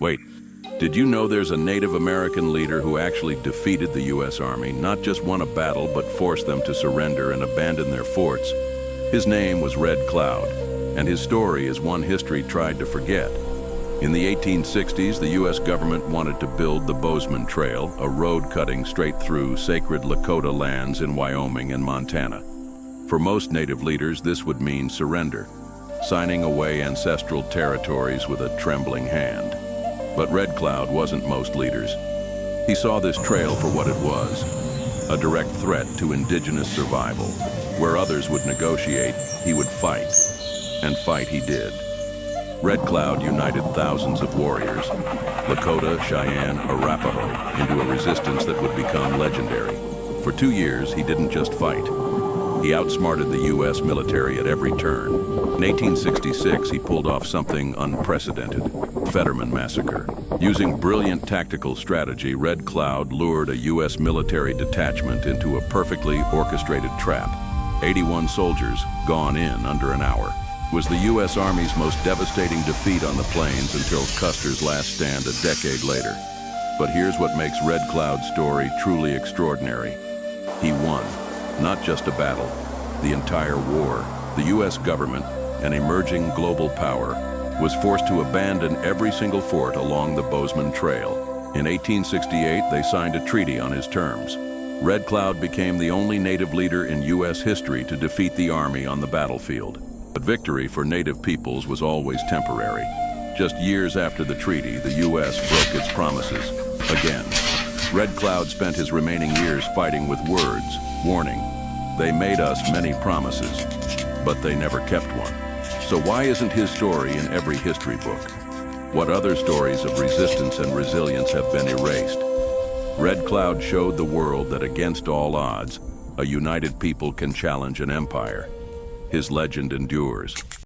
Wait, did you know there's a Native American leader who actually defeated the U.S. Army, not just won a battle, but forced them to surrender and abandon their forts? His name was Red Cloud, and his story is one history tried to forget. In the 1860s, the U.S. government wanted to build the Bozeman Trail, a road cutting straight through sacred Lakota lands in Wyoming and Montana. For most Native leaders, this would mean surrender, signing away ancestral territories with a trembling hand. But Red Cloud wasn't most leaders. He saw this trail for what it was, a direct threat to indigenous survival. Where others would negotiate, he would fight. And fight he did. Red Cloud united thousands of warriors, Lakota, Cheyenne, Arapaho, into a resistance that would become legendary. For 2 years, he didn't just fight. He outsmarted the U.S. military at every turn. In 1866, he pulled off something unprecedented, Fetterman Massacre. Using brilliant tactical strategy, Red Cloud lured a U.S. military detachment into a perfectly orchestrated trap. 81 soldiers gone in under an hour. It was the U.S. Army's most devastating defeat on the plains until Custer's last stand a decade later. But here's what makes Red Cloud's story truly extraordinary. He won. Not just a battle, the entire war. The U.S. government, an emerging global power, was forced to abandon every single fort along the Bozeman Trail. In 1868, they signed a treaty on his terms. Red Cloud became the only Native leader in U.S. history to defeat the Army on the battlefield. But victory for Native peoples was always temporary. Just years after the treaty, the U.S. broke its promises again. Red Cloud spent his remaining years fighting with words, warning, "They made us many promises, but they never kept one." So why isn't his story in every history book? What other stories of resistance and resilience have been erased? Red Cloud showed the world that against all odds, a united people can challenge an empire. His legend endures.